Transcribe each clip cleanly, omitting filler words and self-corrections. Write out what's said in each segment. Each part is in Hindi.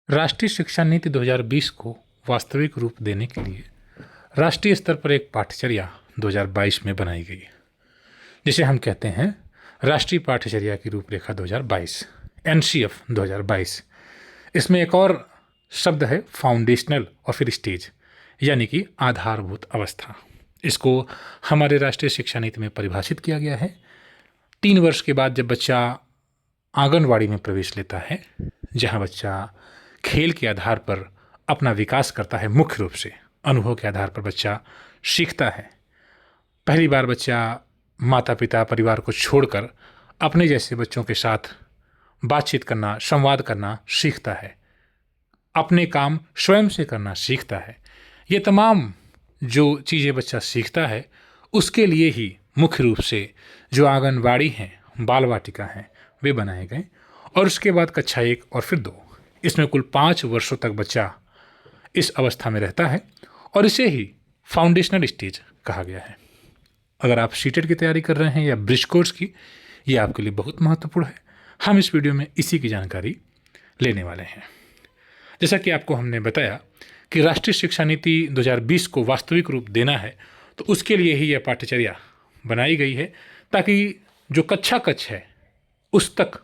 राष्ट्रीय शिक्षा नीति 2020 को वास्तविक रूप देने के लिए राष्ट्रीय स्तर पर एक पाठ्यचर्या 2022 में बनाई गई, जिसे हम कहते हैं राष्ट्रीय पाठ्यचर्या की रूपरेखा 2022 एनसीएफ 2022। इसमें एक और शब्द है फाउंडेशनल और फिर स्टेज, यानी कि आधारभूत अवस्था। इसको हमारे राष्ट्रीय शिक्षा नीति में परिभाषित किया गया है। 3 वर्ष के बाद जब बच्चा आंगनवाड़ी में प्रवेश लेता है, जहाँ बच्चा खेल के आधार पर अपना विकास करता है, मुख्य रूप से अनुभव के आधार पर बच्चा सीखता है। पहली बार बच्चा माता पिता परिवार को छोड़कर अपने जैसे बच्चों के साथ बातचीत करना, संवाद करना सीखता है, अपने काम स्वयं से करना सीखता है। ये तमाम जो चीज़ें बच्चा सीखता है, उसके लिए ही मुख्य रूप से जो आंगनवाड़ी हैं, बाल वाटिका हैं, वे बनाए गए। और उसके बाद कक्षा 1 और फिर 2, इसमें कुल 5 वर्षों तक बच्चा इस अवस्था में रहता है और इसे ही फाउंडेशनल स्टेज कहा गया है। अगर आप सीटेट की तैयारी कर रहे हैं या ब्रिज कोर्स की, ये आपके लिए बहुत महत्वपूर्ण है। हम इस वीडियो में इसी की जानकारी लेने वाले हैं। जैसा कि आपको हमने बताया कि राष्ट्रीय शिक्षा नीति 2020 को वास्तविक रूप देना है, तो उसके लिए ही यह पाठ्यचर्या बनाई गई है, ताकि जो कक्षा कक्ष है उस तक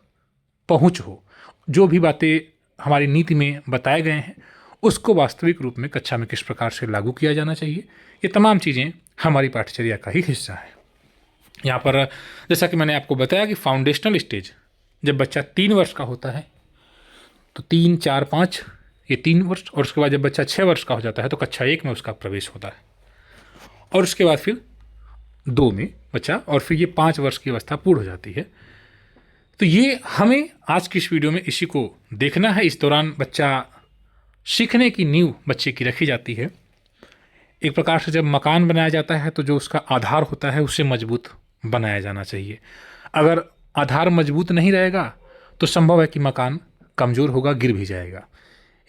पहुंच हो। जो भी बातें हमारी नीति में बताए गए हैं, उसको वास्तविक रूप में कक्षा में किस प्रकार से लागू किया जाना चाहिए, ये तमाम चीज़ें हमारी पाठ्यचर्या का ही हिस्सा है। यहाँ पर जैसा कि मैंने आपको बताया कि फाउंडेशनल स्टेज, जब बच्चा 3 वर्ष का होता है तो 3, 4, 5 ये 3 वर्ष, और उसके बाद जब बच्चा 6 वर्ष का हो जाता है तो कक्षा 1 में उसका प्रवेश होता है, और उसके बाद फिर 2 में बच्चा, और फिर ये 5 वर्ष की अवस्था पूर्ण हो जाती है। तो ये हमें आज की इस वीडियो में इसी को देखना है। इस दौरान बच्चा सीखने की नींव बच्चे की रखी जाती है। एक प्रकार से जब मकान बनाया जाता है तो जो उसका आधार होता है उसे मजबूत बनाया जाना चाहिए। अगर आधार मजबूत नहीं रहेगा तो संभव है कि मकान कमज़ोर होगा, गिर भी जाएगा।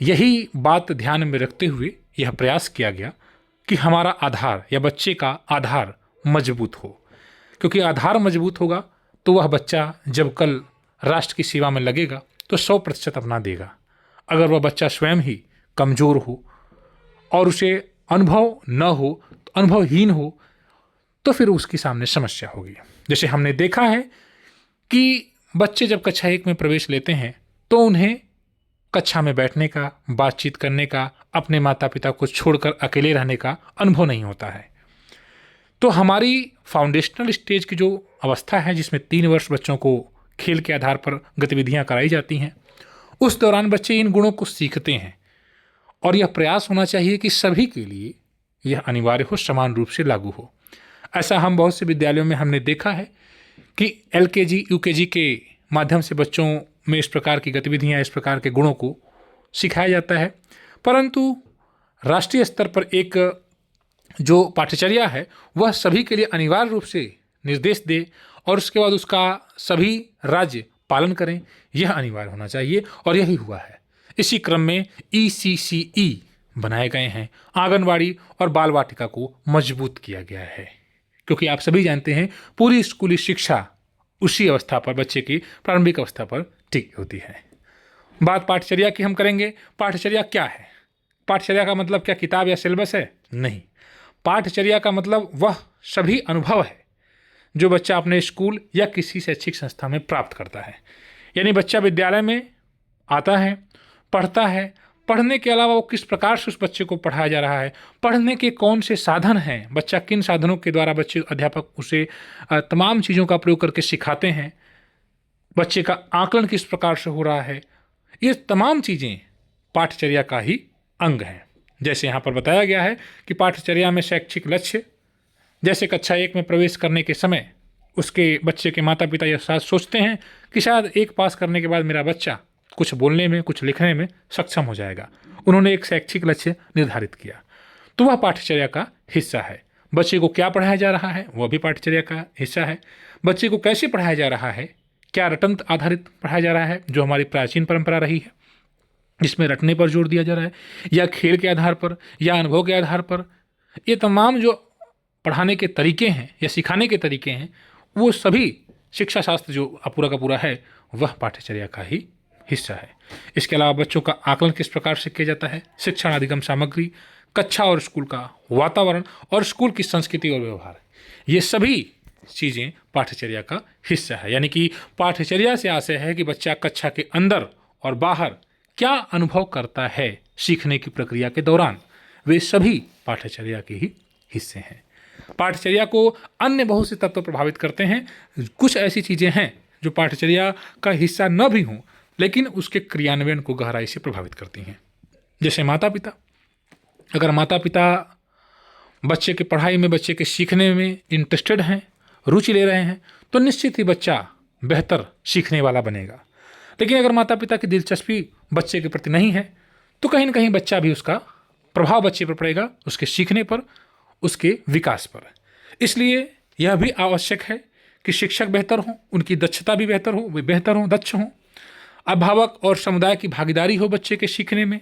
यही बात ध्यान में रखते हुए यह प्रयास किया गया कि हमारा आधार या बच्चे का आधार मजबूत हो, क्योंकि आधार मजबूत होगा तो वह बच्चा जब कल राष्ट्र की सेवा में लगेगा तो 100% अपना देगा। अगर वह बच्चा स्वयं ही कमज़ोर हो और उसे अनुभव न हो, तो अनुभवहीन हो, तो फिर उसके सामने समस्या होगी। जैसे हमने देखा है कि बच्चे जब कक्षा 1 में प्रवेश लेते हैं तो उन्हें कक्षा में बैठने का, बातचीत करने का, अपने माता पिता को छोड़कर अकेले रहने का अनुभव नहीं होता है। तो हमारी फाउंडेशनल स्टेज की जो अवस्था है, जिसमें 3 वर्ष बच्चों को खेल के आधार पर गतिविधियां कराई जाती हैं, उस दौरान बच्चे इन गुणों को सीखते हैं। और यह प्रयास होना चाहिए कि सभी के लिए यह अनिवार्य हो, समान रूप से लागू हो। ऐसा हम बहुत से विद्यालयों में हमने देखा है कि LKG UKG के माध्यम से बच्चों में इस प्रकार की गतिविधियां, इस प्रकार के गुणों को सिखाया जाता है, परंतु राष्ट्रीय स्तर पर एक जो पाठ्यचर्या है वह सभी के लिए अनिवार्य रूप से निर्देश दे और उसके बाद उसका सभी राज्य पालन करें, यह अनिवार्य होना चाहिए, और यही हुआ है। इसी क्रम में ECCE बनाए गए हैं। आंगनवाड़ी और बाल वाटिका को मजबूत किया गया है, क्योंकि आप सभी जानते हैं पूरी स्कूली शिक्षा उसी अवस्था पर, बच्चे की प्रारंभिक अवस्था पर टिकी होती है। बात पाठ्यचर्या की हम करेंगे। पाठ्यचर्या क्या है? पाठ्यचर्या का मतलब क्या किताब या सिलेबस है? नहीं। पाठ्यचर्या का मतलब वह सभी अनुभव है जो बच्चा अपने स्कूल या किसी शैक्षिक संस्था में प्राप्त करता है। यानी बच्चा विद्यालय में आता है, पढ़ता है, पढ़ने के अलावा वो किस प्रकार से उस बच्चे को पढ़ाया जा रहा है, पढ़ने के कौन से साधन हैं, बच्चा किन साधनों के द्वारा बच्चे अध्यापक उसे तमाम चीज़ों का प्रयोग करके सिखाते हैं, बच्चे का आकलन किस प्रकार से हो रहा है, ये तमाम चीज़ें पाठ्यचर्या का ही अंग हैं। जैसे यहाँ पर बताया गया है कि पाठ्यचर्या में शैक्षिक लक्ष्य, जैसे कक्षा 1 में प्रवेश करने के समय उसके बच्चे के माता पिता यह साथ सोचते हैं कि शायद 1 पास करने के बाद मेरा बच्चा कुछ बोलने में, कुछ लिखने में सक्षम हो जाएगा। उन्होंने एक शैक्षिक लक्ष्य निर्धारित किया, तो वह पाठ्यचर्या का हिस्सा है। बच्चे को क्या पढ़ाया जा रहा है, वह भी पाठ्यचर्या का हिस्सा है। बच्चे को कैसे पढ़ाया जा रहा है, क्या रटंत आधारित पढ़ाया जा रहा है, जो हमारी प्राचीन परंपरा रही है, जिसमें रटने पर जोर दिया जा रहा है, या खेल के आधार पर, या अनुभव के आधार पर, ये तमाम जो पढ़ाने के तरीके हैं या सिखाने के तरीके हैं, वो सभी शिक्षा शास्त्र जो पूरा का पूरा है वह पाठ्यचर्या का ही हिस्सा है। इसके अलावा बच्चों का आकलन किस प्रकार से किया जाता है, शिक्षण अधिगम सामग्री, कक्षा और स्कूल का वातावरण और स्कूल की संस्कृति और व्यवहार, ये सभी चीज़ें पाठ्यचर्या का हिस्सा है। यानी कि पाठ्यचर्या से आशय है कि बच्चा कक्षा के अंदर और बाहर क्या अनुभव करता है सीखने की प्रक्रिया के दौरान, वे सभी पाठ्यचर्या के ही हिस्से हैं। पाठ्यचर्या को अन्य बहुत से तत्व प्रभावित करते हैं। कुछ ऐसी चीज़ें हैं जो पाठ्यचर्या का हिस्सा न भी हों लेकिन उसके क्रियान्वयन को गहराई से प्रभावित करती हैं। जैसे माता पिता, अगर माता पिता बच्चे के पढ़ाई में, बच्चे के सीखने में इंटरेस्टेड हैं, रुचि ले रहे हैं, तो निश्चित ही बच्चा बेहतर सीखने वाला बनेगा। लेकिन अगर माता पिता की दिलचस्पी बच्चे के प्रति नहीं है तो कहीं ना कहीं बच्चा भी, उसका प्रभाव बच्चे पर पड़ेगा, उसके सीखने पर, उसके विकास पर। इसलिए यह भी आवश्यक है कि शिक्षक बेहतर हों, उनकी दक्षता भी बेहतर हो, वे बेहतर हों, दक्ष हों, अभिभावक और समुदाय की भागीदारी हो बच्चे के सीखने में,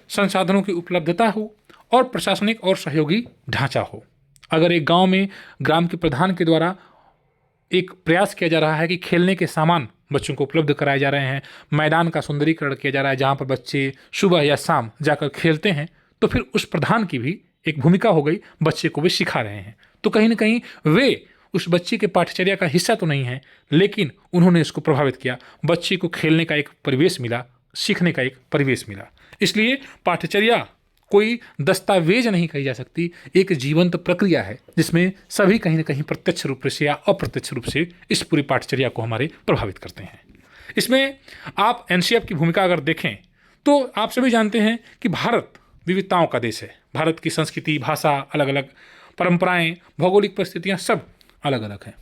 संसाधनों की उपलब्धता हो और प्रशासनिक और सहयोगी ढांचा हो। अगर एक गांव में ग्राम के प्रधान के द्वारा एक प्रयास किया जा रहा है कि खेलने के सामान बच्चों को उपलब्ध कराए जा रहे हैं, मैदान का सुंदरीकरण किया जा रहा है जहाँ पर बच्चे सुबह या शाम जाकर खेलते हैं, तो फिर उस प्रधान की भी एक भूमिका हो गई, बच्चे को वे सिखा रहे हैं। तो कहीं ना कहीं वे उस बच्चे के पाठ्यचर्या का हिस्सा तो नहीं है, लेकिन उन्होंने इसको प्रभावित किया, बच्चे को खेलने का एक परिवेश मिला, सीखने का एक परिवेश मिला। इसलिए पाठ्यचर्या कोई दस्तावेज नहीं कही जा सकती, एक जीवंत प्रक्रिया है जिसमें सभी कहीं ना कहीं प्रत्यक्ष रूप से या अप्रत्यक्ष रूप से इस पूरी पाठ्यचर्या को हमारे प्रभावित करते हैं। इसमें आप एनसीएफ की भूमिका अगर देखें तो आप सभी जानते हैं कि भारत विविधताओं का देश है। भारत की संस्कृति, भाषा, अलग अलग परंपराएं, भौगोलिक परिस्थितियां सब अलग अलग हैं।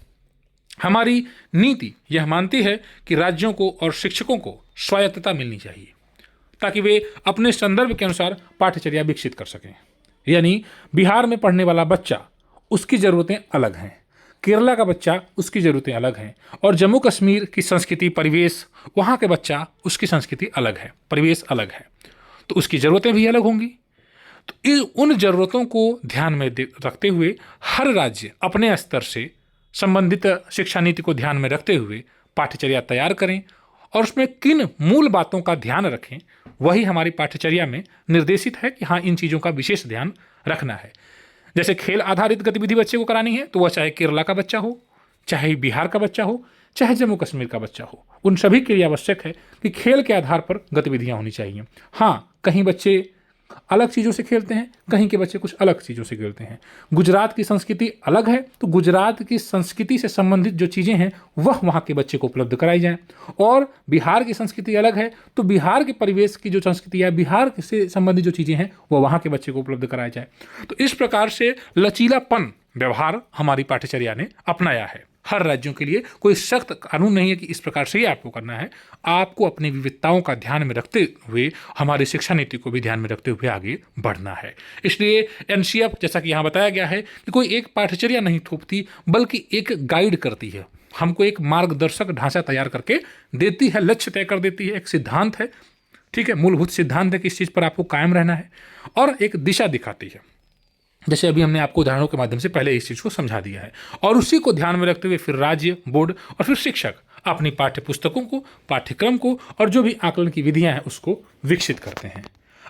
हमारी नीति यह मानती है कि राज्यों को और शिक्षकों को स्वायत्तता मिलनी चाहिए ताकि वे अपने संदर्भ के अनुसार पाठ्यचर्या विकसित कर सकें। यानी बिहार में पढ़ने वाला बच्चा, उसकी ज़रूरतें अलग हैं, केरला का बच्चा, उसकी ज़रूरतें अलग हैं, और जम्मू कश्मीर की संस्कृति, परिवेश, वहाँ के बच्चा, उसकी संस्कृति अलग है, परिवेश अलग है, तो उसकी ज़रूरतें भी अलग होंगी। तो उन ज़रूरतों को ध्यान में रखते हुए हर राज्य अपने स्तर से संबंधित शिक्षा नीति को ध्यान में रखते हुए पाठ्यचर्या तैयार करें और उसमें किन मूल बातों का ध्यान रखें, वही हमारी पाठ्यचर्या में निर्देशित है कि हाँ, इन चीज़ों का विशेष ध्यान रखना है। जैसे खेल आधारित गतिविधि बच्चे को करानी है तो वह चाहे केरला का बच्चा हो, चाहे बिहार का बच्चा हो, चाहे जम्मू कश्मीर का बच्चा हो, उन सभी के लिए आवश्यक है कि खेल के आधार पर गतिविधियाँ होनी चाहिए। हाँ, कहीं बच्चे अलग चीज़ों से खेलते हैं, कहीं के बच्चे कुछ अलग चीज़ों से खेलते हैं। गुजरात की संस्कृति अलग है तो गुजरात की संस्कृति से संबंधित जो चीज़ें हैं वह वहाँ के बच्चे को उपलब्ध कराई जाएं, और बिहार की संस्कृति अलग है तो बिहार के परिवेश की जो संस्कृति है, बिहार से संबंधित जो चीज़ें हैं वह वहाँ के बच्चे को उपलब्ध कराया जाए। तो इस प्रकार से लचीलापन व्यवहार हमारी पाठ्यचर्या ने अपनाया है। हर राज्यों के लिए कोई सख्त कानून नहीं है कि इस प्रकार से ही आपको करना है। आपको अपनी विविधताओं का ध्यान में रखते हुए हमारी शिक्षा नीति को भी ध्यान में रखते हुए आगे बढ़ना है। इसलिए एनसीएफ, जैसा कि यहाँ बताया गया है, कि कोई एक पाठ्यचर्या नहीं थोपती बल्कि एक गाइड करती है, हमको एक मार्गदर्शक ढांचा तैयार करके देती है, लक्ष्य तय कर देती है, एक सिद्धांत है, ठीक है, मूलभूत सिद्धांत है कि इस चीज़ पर आपको कायम रहना है, और एक दिशा दिखाती है। जैसे अभी हमने आपको उदाहरणों के माध्यम से पहले इस चीज़ को समझा दिया है, और उसी को ध्यान में रखते हुए फिर राज्य, बोर्ड और फिर शिक्षक अपनी पाठ्य पुस्तकों को, पाठ्यक्रम को और जो भी आकलन की विधियां हैं उसको विकसित करते हैं।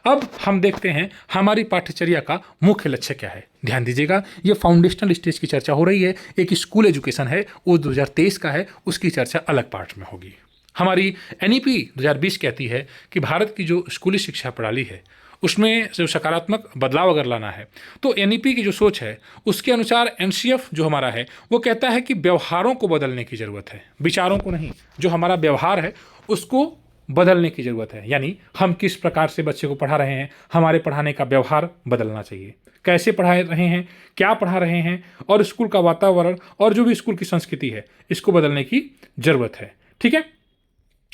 अब हम देखते हैं हमारी पाठ्यचर्या का मुख्य लक्ष्य क्या है। ध्यान दीजिएगा, ये फाउंडेशनल स्टेज की चर्चा हो रही है, एक स्कूल एजुकेशन है वो 2023 का है, उसकी चर्चा अलग पार्ट में होगी। हमारी एनईपी 2020 कहती है कि भारत की जो स्कूली शिक्षा प्रणाली है उसमें जो सकारात्मक बदलाव अगर लाना है तो एनईपी की जो सोच है उसके अनुसार एनसीएफ जो हमारा है वो कहता है कि व्यवहारों को बदलने की ज़रूरत है, विचारों को नहीं। जो हमारा व्यवहार है उसको बदलने की ज़रूरत है, यानी हम किस प्रकार से बच्चे को पढ़ा रहे हैं, हमारे पढ़ाने का व्यवहार बदलना चाहिए, कैसे पढ़ा रहे हैं, क्या पढ़ा रहे हैं, और स्कूल का वातावरण और जो भी स्कूल की संस्कृति है इसको बदलने की ज़रूरत है। ठीक है,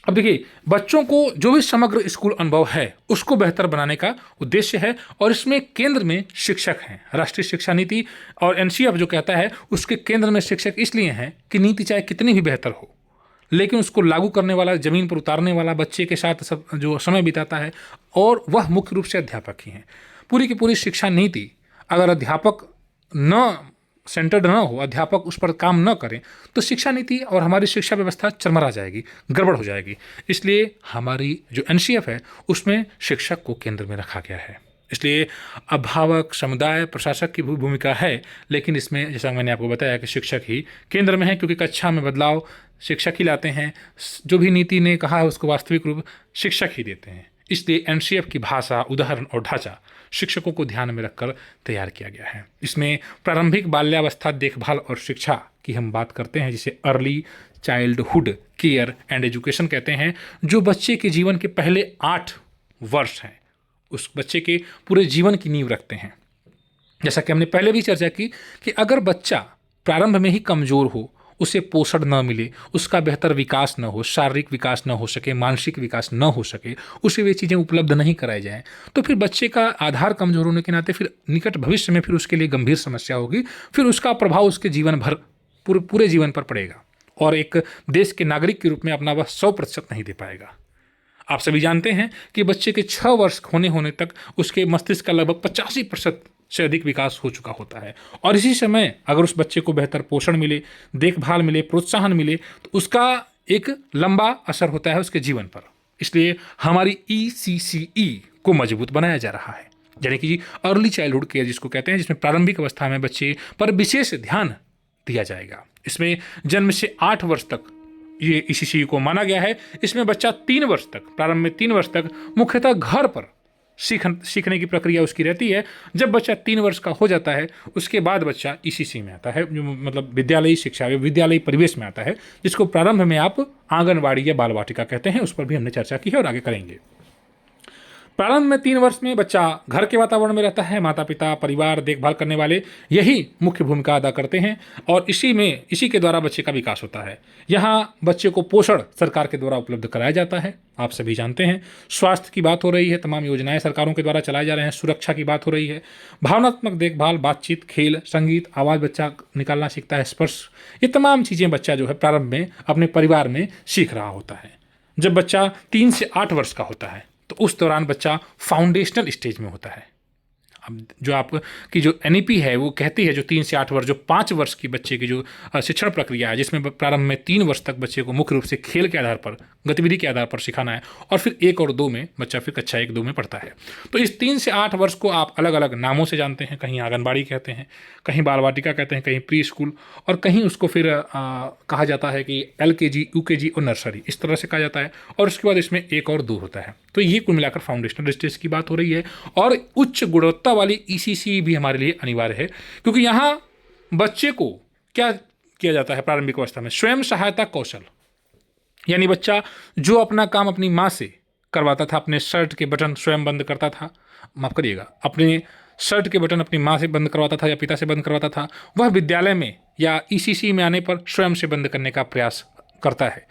अब देखिए, बच्चों को जो भी समग्र स्कूल अनुभव है उसको बेहतर बनाने का उद्देश्य है, और इसमें केंद्र में शिक्षक हैं। राष्ट्रीय शिक्षा नीति और एनसीएफ जो कहता है उसके केंद्र में शिक्षक इसलिए हैं कि नीति चाहे कितनी भी बेहतर हो लेकिन उसको लागू करने वाला, ज़मीन पर उतारने वाला, बच्चे के साथ सब जो समय बिताता है, और वह मुख्य रूप से अध्यापक ही हैं। पूरी की पूरी शिक्षा नीति अगर अध्यापक न सेंटर्ड ना हो, अध्यापक उस पर काम न करें, तो शिक्षा नीति और हमारी शिक्षा व्यवस्था चरमरा जाएगी, गड़बड़ हो जाएगी। इसलिए हमारी जो एनसीएफ है उसमें शिक्षक को केंद्र में रखा गया है। इसलिए अभिभावक, समुदाय, प्रशासक की भी भूमिका है, लेकिन इसमें जैसा मैंने आपको बताया कि शिक्षक ही केंद्र में है, क्योंकि कक्षा में बदलाव शिक्षक ही लाते हैं। जो भी नीति ने कहा है उसको वास्तविक रूप शिक्षक ही देते हैं। इसलिए एनसीएफ की भाषा, उदाहरण और ढांचा शिक्षकों को ध्यान में रखकर तैयार किया गया है। इसमें प्रारंभिक बाल्यावस्था देखभाल और शिक्षा की हम बात करते हैं, जिसे early childhood care and education कहते हैं, जो बच्चे के जीवन के पहले 8 वर्ष हैं, उस बच्चे के पूरे जीवन की नींव रखते हैं। जैसा कि हमने पहले भी चर्चा की कि अगर बच्चा प्रारंभ में ही कमज़ोर हो, उसे पोषण न मिले, उसका बेहतर विकास न हो, शारीरिक विकास न हो सके, मानसिक विकास न हो सके, उसे वे चीज़ें उपलब्ध नहीं कराई जाएँ, तो फिर बच्चे का आधार कमज़ोर होने के नाते फिर निकट भविष्य में फिर उसके लिए गंभीर समस्या होगी। फिर उसका प्रभाव उसके जीवन भर, पूरे जीवन पर पड़ेगा और एक देश के नागरिक के रूप में अपना वह 100% नहीं दे पाएगा। आप सभी जानते हैं कि बच्चे के 6 वर्ष होने तक उसके मस्तिष्क का लगभग 85% से अधिक विकास हो चुका होता है। और इसी समय अगर उस बच्चे को बेहतर पोषण मिले, देखभाल मिले, प्रोत्साहन मिले, तो उसका एक लंबा असर होता है उसके जीवन पर। इसलिए हमारी ECCE को मजबूत बनाया जा रहा है, यानी कि अर्ली चाइल्डहुड केयर जिसको कहते हैं, जिसमें प्रारंभिक अवस्था में बच्चे पर विशेष ध्यान दिया जाएगा। इसमें जन्म से 8 वर्ष तक ये ECCE को माना गया है। इसमें बच्चा 3 वर्ष तक, प्रारंभ में 3 वर्ष तक मुख्यतः घर पर सीखने की प्रक्रिया उसकी रहती है। जब बच्चा 3 वर्ष का हो जाता है उसके बाद बच्चा ECC में आता है, जो मतलब विद्यालयी शिक्षा, विद्यालयी परिवेश में आता है, जिसको प्रारंभ में आप आंगनवाड़ी या बाल वाटिका कहते हैं। उस पर भी हमने चर्चा की है और आगे करेंगे। प्रारंभ में 3 वर्ष में बच्चा घर के वातावरण में रहता है। माता पिता, परिवार, देखभाल करने वाले यही मुख्य भूमिका अदा करते हैं और इसी के द्वारा बच्चे का विकास होता है। यहाँ बच्चे को पोषण सरकार के द्वारा उपलब्ध कराया जाता है, आप सभी जानते हैं। स्वास्थ्य की बात हो रही है, तमाम योजनाएं सरकारों के द्वारा चलाए जा रहे हैं। सुरक्षा की बात हो रही है, भावनात्मक देखभाल, बातचीत, खेल, संगीत, आवाज़ बच्चा निकालना सीखता है, स्पर्श, ये तमाम चीज़ें बच्चा जो है प्रारंभ में अपने परिवार में सीख रहा होता है। जब बच्चा 3 से 8 वर्ष का होता है तो उस दौरान बच्चा फाउंडेशनल स्टेज में होता है। अब जो आपकी जो NEP है वो कहती है जो 3 से 8 वर्ष, जो 5 वर्ष की बच्चे की जो शिक्षण प्रक्रिया है, जिसमें प्रारंभ में 3 वर्ष तक बच्चे को मुख्य रूप से खेल के आधार पर, गतिविधि के आधार पर सिखाना है और फिर 1 और 2 में बच्चा फिर कक्षा 1-2 में पढ़ता है। तो इस 3 से 8 वर्ष को आप अलग अलग नामों से जानते हैं। कहीं आंगनबाड़ी कहते हैं, कहीं बाल वाटिका कहते हैं, कहीं प्री स्कूल, और कहीं उसको फिर कहा जाता है कि LKG, UKG और नर्सरी, इस तरह से कहा जाता है। और उसके बाद इसमें 1 और 2 होता है। तो ये कुल मिलाकर फाउंडेशनल स्टेज की बात हो रही है। और उच्च गुणवत्ता वाली ECC भी हमारे लिए अनिवार्य है, क्योंकि यहाँ बच्चे को क्या किया जाता है प्रारंभिक अवस्था में, स्वयं सहायता कौशल, यानी बच्चा जो अपना काम अपनी माँ से करवाता था, अपने शर्ट के बटन स्वयं बंद करता था, माफ करिएगा, अपने शर्ट के बटन अपनी माँ से बंद करवाता था या पिता से बंद करवाता था, वह विद्यालय में या ECC में आने पर स्वयं से बंद करने का प्रयास करता है।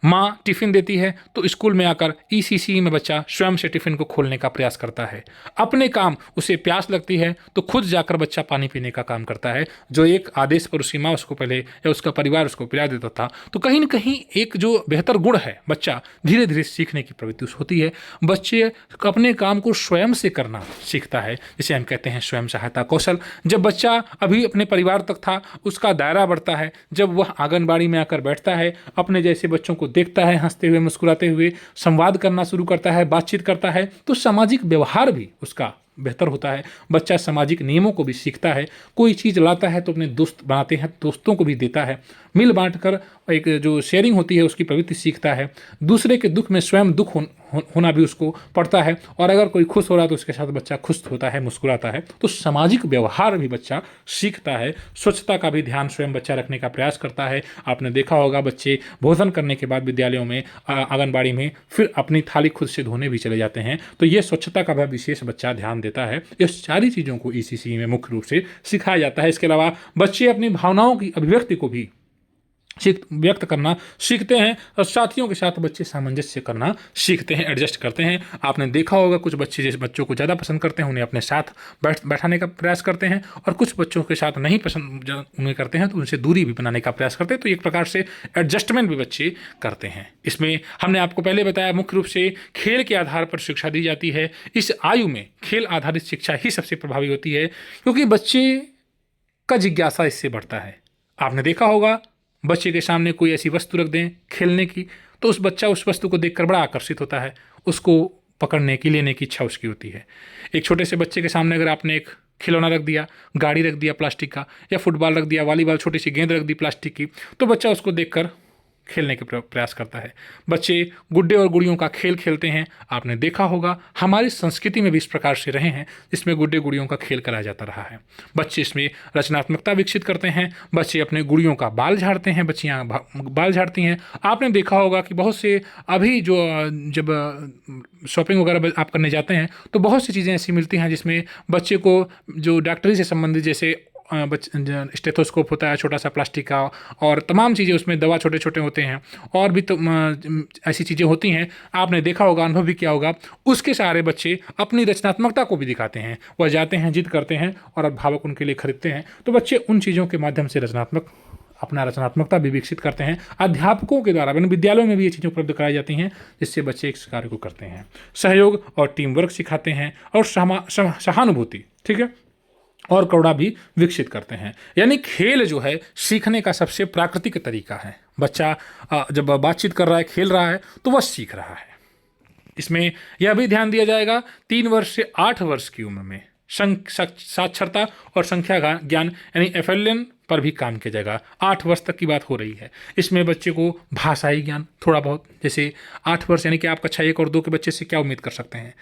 माँ टिफ़िन देती है तो स्कूल में आकर ECC में बच्चा स्वयं से टिफ़िन को खोलने का प्रयास करता है। अपने काम, उसे प्यास लगती है तो खुद जाकर बच्चा पानी पीने का काम करता है, जो एक आदेश पर उसकी माँ उसको पहले या उसका परिवार उसको पिला देता था। तो कहीं न कहीं एक जो बेहतर गुण है, बच्चा धीरे धीरे सीखने की प्रवृत्ति होती है। बच्चे अपने काम को स्वयं से करना सीखता है, जिसे हम कहते हैं स्वयं सहायता कौशल। जब बच्चा अभी अपने परिवार तक था, उसका दायरा बढ़ता है। जब वह आंगनबाड़ी में आकर बैठता है, अपने जैसे बच्चों को देखता है, हंसते हुए, मुस्कुराते हुए संवाद करना शुरू करता है, बातचीत करता है, तो सामाजिक व्यवहार भी उसका बेहतर होता है। बच्चा सामाजिक नियमों को भी सीखता है। कोई चीज़ लाता है तो अपने दोस्त बनाते हैं, दोस्तों को भी देता है। मिल बांट कर एक जो शेयरिंग होती है उसकी प्रवृत्ति सीखता है। दूसरे के दुख में स्वयं दुख होना भी उसको पड़ता है, और अगर कोई खुश हो रहा है तो उसके साथ बच्चा खुश होता है, मुस्कुराता है। तो सामाजिक व्यवहार भी बच्चा सीखता है। स्वच्छता का भी ध्यान स्वयं बच्चा रखने का प्रयास करता है। आपने देखा होगा बच्चे भोजन करने के बाद विद्यालयों में, आंगनबाड़ी में फिर अपनी थाली खुद से धोने भी चले जाते हैं। तो ये स्वच्छता का भी विशेष बच्चा ध्यान देता है। ये सारी चीज़ों को ECC में मुख्य रूप से सिखाया जाता है। इसके अलावा बच्चे अपनी भावनाओं की अभिव्यक्ति को भी व्यक्त करना सीखते हैं, और साथियों के साथ बच्चे सामंजस्य करना सीखते हैं, एडजस्ट करते हैं। आपने देखा होगा कुछ बच्चे जिस बच्चों को ज़्यादा पसंद करते हैं उन्हें अपने साथ बैठाने का प्रयास करते हैं, और कुछ बच्चों के साथ नहीं पसंद उन्हें करते हैं तो उनसे दूरी भी बनाने का प्रयास करते हैं। तो एक प्रकार से एडजस्टमेंट भी बच्चे करते हैं। इसमें हमने आपको पहले बताया मुख्य रूप से खेल के आधार पर शिक्षा दी जाती है। इस आयु में खेल आधारित शिक्षा ही सबसे प्रभावी होती है, क्योंकि बच्चे का जिज्ञासा इससे बढ़ता है। आपने देखा होगा, बच्चे के सामने कोई ऐसी वस्तु रख दें खेलने की, तो उस बच्चा उस वस्तु को देखकर बड़ा आकर्षित होता है, उसको पकड़ने की, लेने की इच्छा उसकी होती है। एक छोटे से बच्चे के सामने अगर आपने एक खिलौना रख दिया, गाड़ी रख दिया प्लास्टिक का, या फुटबॉल रख दिया, वॉलीबॉल, छोटी सी गेंद रख दी प्लास्टिक की, तो बच्चा उसको देखकर खेलने के प्रयास करता है। बच्चे गुड्डे और गुड़ियों का खेल खेलते हैं। आपने देखा होगा, हमारी संस्कृति में भी इस प्रकार से रहे हैं जिसमें गुड्डे गुड़ियों का खेल कराया जाता रहा है। बच्चे इसमें रचनात्मकता विकसित करते हैं। बच्चे अपने गुड़ियों का बाल झाड़ते हैं, बच्चियाँ बाल झाड़ती हैं। आपने देखा होगा कि बहुत से अभी जो जब शॉपिंग वगैरह आप करने जाते हैं तो बहुत सी चीज़ें ऐसी मिलती हैं जिसमें बच्चे को जो डॉक्टरी से संबंधित, जैसे स्टेथोस्कोप होता है छोटा सा प्लास्टिक का, और तमाम चीज़ें उसमें दवा छोटे छोटे होते हैं, और भी तो ऐसी चीज़ें होती हैं। आपने देखा होगा, अनुभव भी किया होगा, उसके सहारे बच्चे अपनी रचनात्मकता को भी दिखाते हैं। वह जाते हैं, जिद करते हैं और अभिभावक उनके लिए खरीदते हैं। तो बच्चे उन चीज़ों के माध्यम से अपना रचनात्मकता भी विकसित करते हैं। अध्यापकों के द्वारा विद्यालयों में भी ये चीज़ें उपलब्ध कराई जाती हैं जिससे बच्चे इस कार्य को करते हैं। सहयोग और टीम वर्क सिखाते हैं, और सहानुभूति, ठीक है, और करुणा भी विकसित करते हैं। यानी खेल जो है सीखने का सबसे प्राकृतिक तरीका है। बच्चा जब बातचीत कर रहा है, खेल रहा है, तो वह सीख रहा है। इसमें यह भी ध्यान दिया जाएगा, 3 वर्ष से 8 वर्ष की उम्र में साक्षरता और संख्या ज्ञान यानी FLN पर भी काम किया जाएगा। 8 वर्ष तक की बात हो रही है। इसमें बच्चे को भाषाई ज्ञान थोड़ा बहुत, जैसे 8 वर्ष यानी कि आप कक्षा 1 और 2 के बच्चे से क्या उम्मीद कर सकते हैं,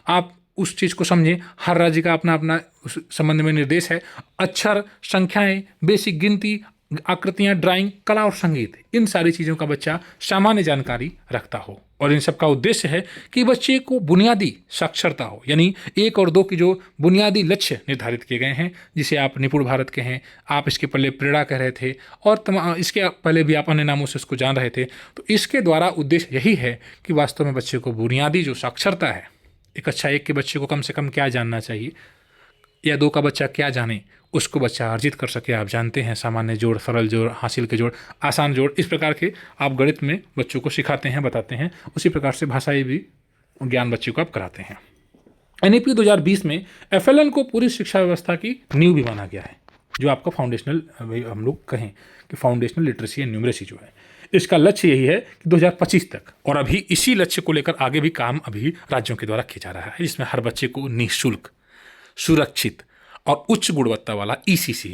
आप उस चीज़ को समझें। हर राज्य का अपना अपना उस संबंध में निर्देश है। अक्षर, संख्याएं, बेसिक गिनती, आकृतियाँ, ड्राइंग, कला और संगीत, इन सारी चीज़ों का बच्चा सामान्य जानकारी रखता हो। और इन सब का उद्देश्य है कि बच्चे को बुनियादी साक्षरता हो, यानी 1 और 2 की जो बुनियादी लक्ष्य निर्धारित किए गए हैं, जिसे आप निपुण भारत कहें, आप इसके पहले प्रेरणा कह रहे थे, और इसके पहले भी आप अन्य नामों से उसको जान रहे थे। तो इसके द्वारा उद्देश्य यही है कि वास्तव में बच्चे को बुनियादी जो साक्षरता है, एक कक्षा 1 के बच्चे को कम से कम क्या जानना चाहिए, या 2 का बच्चा क्या जाने, उसको बच्चा अर्जित कर सके। आप जानते हैं, सामान्य जोड़, सरल जोड़, हासिल के जोड़, आसान जोड़, इस प्रकार के आप गणित में बच्चों को सिखाते हैं, बताते हैं। उसी प्रकार से भाषाई भी ज्ञान बच्चों को आप कराते हैं। NEP 2020 में FLN को पूरी शिक्षा व्यवस्था की नींव भी माना गया है, जो आपका फाउंडेशनल, हम लोग कहें कि फाउंडेशनल लिटरेसी एंड न्यूमरेसी जो है, इसका लक्ष्य यही है कि 2025 तक, और अभी इसी लक्ष्य को लेकर आगे भी काम अभी राज्यों के द्वारा किया जा रहा है, जिसमें हर बच्चे को निःशुल्क, सुरक्षित और उच्च गुणवत्ता वाला ECC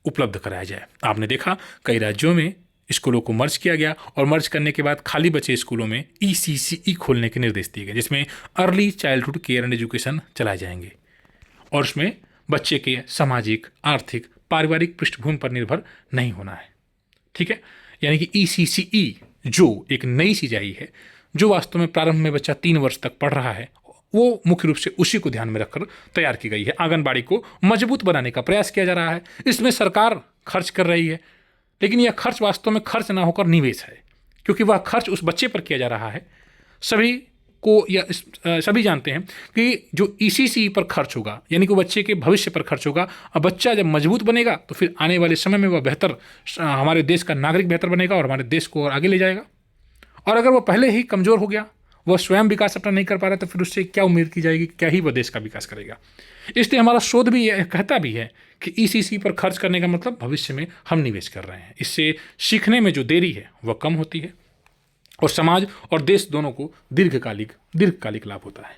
उपलब्ध कराया जाए। आपने देखा, कई राज्यों में स्कूलों को मर्ज किया गया, और मर्ज करने के बाद खाली बचे स्कूलों में ECCE खोलने के निर्देश दिए गए, जिसमें early childhood care and education चलाए जाएंगे, और उसमें बच्चे के सामाजिक, आर्थिक, पारिवारिक पृष्ठभूमि पर निर्भर नहीं होना है। ठीक है, यानी कि ECCE जो एक नई चीज़ आई है, जो वास्तव में प्रारंभ में बच्चा 3 वर्ष तक पढ़ रहा है, वो मुख्य रूप से उसी को ध्यान में रखकर तैयार की गई है। आंगनबाड़ी को मजबूत बनाने का प्रयास किया जा रहा है। इसमें सरकार खर्च कर रही है, लेकिन यह खर्च वास्तव में खर्च ना होकर निवेश है, क्योंकि वह खर्च उस बच्चे पर किया जा रहा है। सभी जानते हैं कि जो ECC पर खर्च होगा, यानी कि बच्चे के भविष्य पर खर्च होगा, और बच्चा जब मजबूत बनेगा तो फिर आने वाले समय में वह बेहतर, हमारे देश का नागरिक बेहतर बनेगा और हमारे देश को और आगे ले जाएगा। और अगर वह पहले ही कमज़ोर हो गया, वह स्वयं विकास अपना नहीं कर पा रहा, तो फिर उससे क्या उम्मीद की जाएगी, क्या ही वह देश का विकास करेगा। इसलिए हमारा शोध भी यह कहता भी है कि ECC पर खर्च करने का मतलब भविष्य में हम निवेश कर रहे हैं। इससे सीखने में जो देरी है वह कम होती है, और समाज और देश दोनों को दीर्घकालिक लाभ होता है।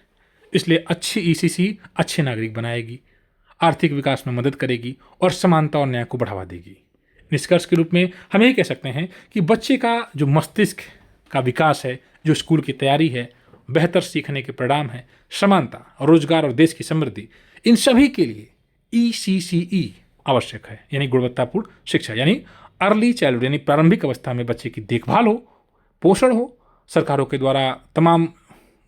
इसलिए अच्छी ECC अच्छे नागरिक बनाएगी, आर्थिक विकास में मदद करेगी, और समानता और न्याय को बढ़ावा देगी। निष्कर्ष के रूप में हम यही कह सकते हैं कि बच्चे का जो मस्तिष्क का विकास है, जो स्कूल की तैयारी है, बेहतर सीखने के परिणाम है, समानता, रोजगार और देश की समृद्धि, इन सभी के लिए ECCE आवश्यक है, यानी गुणवत्तापूर्ण शिक्षा, यानी अर्ली चाइल्डहुड, यानी प्रारंभिक अवस्था में बच्चे की देखभाल हो, पोषण हो। सरकारों के द्वारा तमाम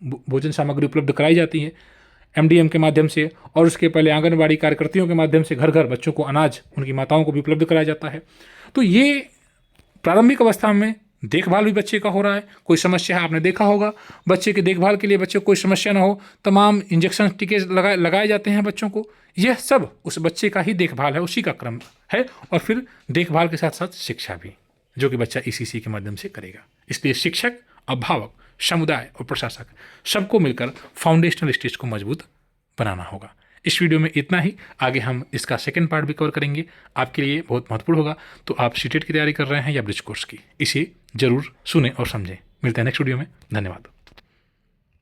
भोजन सामग्री उपलब्ध कराई जाती है MDM के माध्यम से, और उसके पहले आंगनबाड़ी कार्यकर्तियों के माध्यम से घर घर बच्चों को अनाज उनकी माताओं को भी उपलब्ध कराया जाता है। तो ये प्रारंभिक अवस्था में देखभाल भी बच्चे का हो रहा है। कोई समस्या है, आपने देखा होगा, बच्चे की देखभाल के लिए बच्चे को कोई समस्या ना हो, तमाम इंजेक्शन, टीके लगाए जाते हैं बच्चों को। यह सब उस बच्चे का ही देखभाल है, उसी का क्रम है। और फिर देखभाल के साथ साथ शिक्षा भी, जो कि बच्चा ECC के माध्यम से करेगा। इसलिए शिक्षक, अभिभावक, समुदाय और प्रशासक सबको मिलकर फाउंडेशनल स्टेज को मजबूत बनाना होगा। इस वीडियो में इतना ही। आगे हम इसका सेकंड पार्ट भी कवर करेंगे, आपके लिए बहुत महत्वपूर्ण होगा। तो आप सीटेट की तैयारी कर रहे हैं या ब्रिज कोर्स की, इसे जरूर सुने और समझें। मिलते हैं नेक्स्ट वीडियो में। धन्यवाद।